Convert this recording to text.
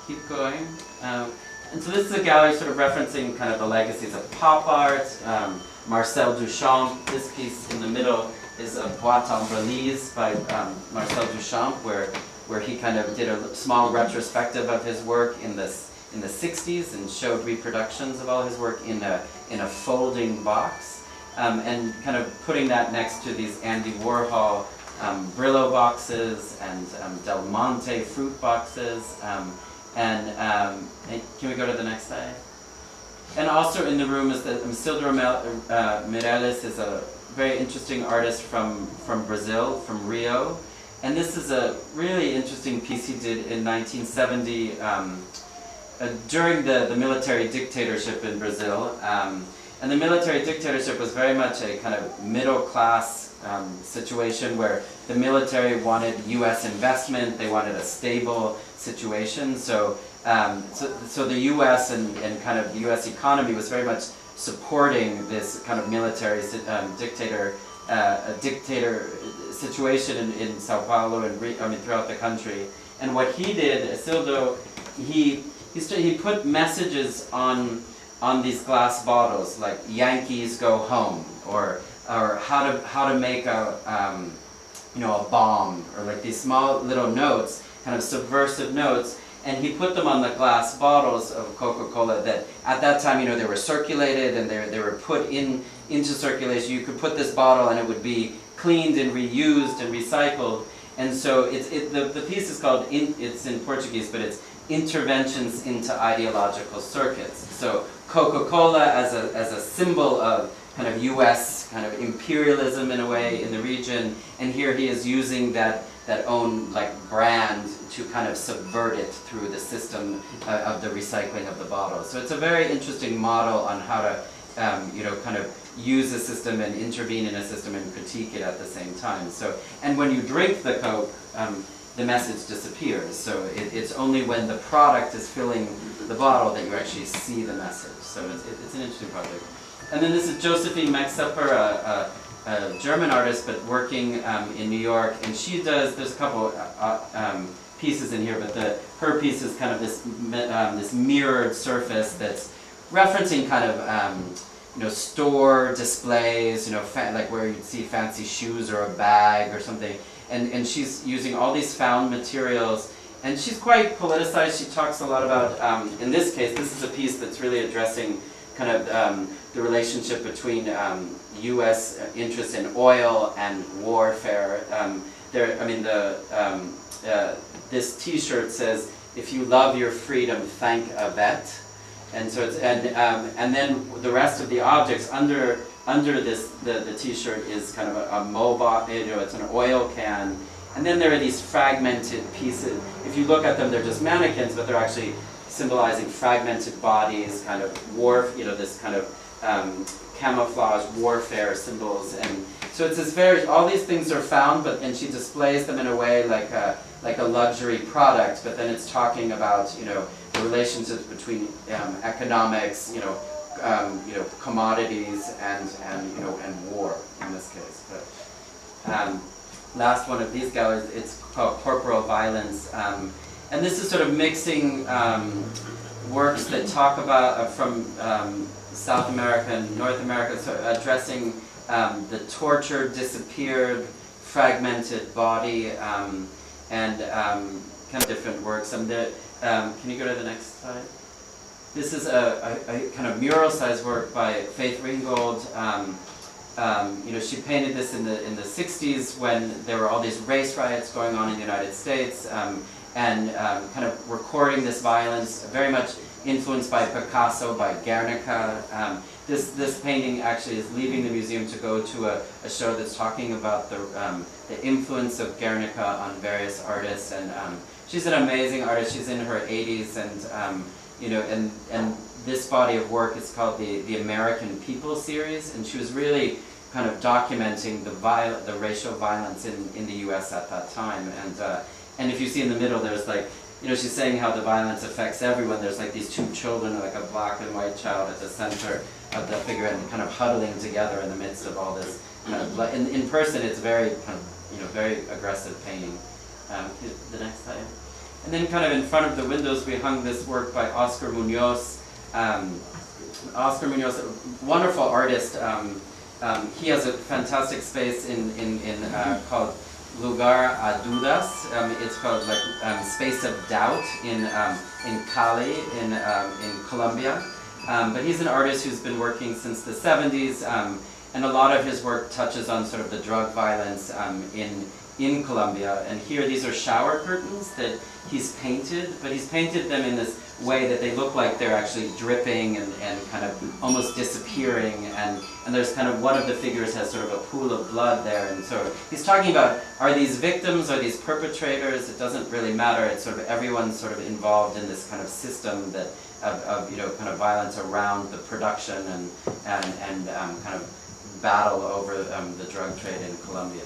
keep going. And so this is a gallery sort of referencing kind of the legacies of pop art, Marcel Duchamp. This piece in the middle is a Boîte en Belize by Marcel Duchamp, where he kind of did a small retrospective of his work in the 60s and showed reproductions of all his work in a folding box, and kind of putting that next to these Andy Warhol Brillo boxes and Del Monte fruit boxes. And can we go to the next slide? And also in the room is that Isildo Meirelles is a very interesting artist from Brazil, from Rio. And this is a really interesting piece he did in 1970 during the military dictatorship in Brazil. And the military dictatorship was very much a kind of middle-class situation where the military wanted U.S. investment, they wanted a stable situation. So the U.S. and kind of the U.S. economy was very much supporting this kind of military dictator situation in Sao Paulo and throughout the country. And what he did, Isildo, he put messages on these glass bottles, like "Yankees go home," or how to make a a bomb, or like these small little notes, kind of subversive notes. And he put them on the glass bottles of Coca-Cola that at that time, they were circulated and they were put into circulation. You could put this bottle and it would be cleaned and reused and recycled. And so the piece is called, it's in Portuguese, but it's Interventions into Ideological Circuits. So Coca-Cola as a symbol of kind of U.S. kind of imperialism in a way in the region, and here he is using that own like brand to kind of subvert it through the system of the recycling of the bottle. So it's a very interesting model on how to kind of use a system and intervene in a system and critique it at the same time. So, and when you drink the Coke, the message disappears. So it's only when the product is filling the bottle that you actually see the message. So it's an interesting project. And then this is Josephine Maxepper, a German artist, but working in New York. And she does, there's a couple pieces in here, but her piece is kind of this mirrored surface that's referencing kind of store displays, like where you'd see fancy shoes or a bag or something. And she's using all these found materials, and she's quite politicized. She talks a lot about, in this case, this is a piece that's really addressing kind of the relationship between U.S. interests in oil and warfare. This T-shirt says, "If you love your freedom, thank a vet." And so it's and then the rest of the objects under this the T-shirt is kind of a mobile. It's an oil can, and then there are these fragmented pieces. If you look at them, they're just mannequins, but they're actually symbolizing fragmented bodies, kind of this kind of camouflage warfare symbols. And so it's this all these things are found, and she displays them in a way like a luxury product, but then it's talking about the relationships between economics, commodities and war in this case. But last one of these galleries, it's called Corporal Violence. And this is sort of mixing works that talk about from South America and North America, so addressing the tortured, disappeared, fragmented body, and kind of different works. Can you go to the next slide? This is a kind of mural-sized work by Faith Ringgold. She painted this in the 60s when there were all these race riots going on in the United States. And kind of recording this violence, very much influenced by Picasso, by Guernica. This painting actually is leaving the museum to go to a show that's talking about the influence of Guernica on various artists. And she's an amazing artist. She's in her 80s, and this body of work is called the American People series, and she was really kind of documenting the racial violence in the U.S. at that time. And if you see in the middle, there's like, she's saying how the violence affects everyone. There's like these two children, like a black and white child at the center of the figure, and kind of huddling together in the midst of all this kind of blood. In person, it's very kind of, very aggressive painting. The next slide. And then kind of in front of the windows we hung this work by Oscar Munoz. Oscar Munoz, a wonderful artist. He has a fantastic space called Lugar a Dudas. It's called like Space of Doubt in Cali in Colombia. But he's an artist who's been working since the 70s, and a lot of his work touches on sort of the drug violence in Colombia. And here these are shower curtains that he's painted, but he's painted them in this way that they look like they're actually dripping and kind of almost disappearing, and there's kind of one of the figures has sort of a pool of blood there, and so he's talking about, are these victims, are these perpetrators? It doesn't really matter. It's sort of everyone's sort of involved in this kind of system that of you know, kind of violence around the production and kind of battle over the drug trade in Colombia.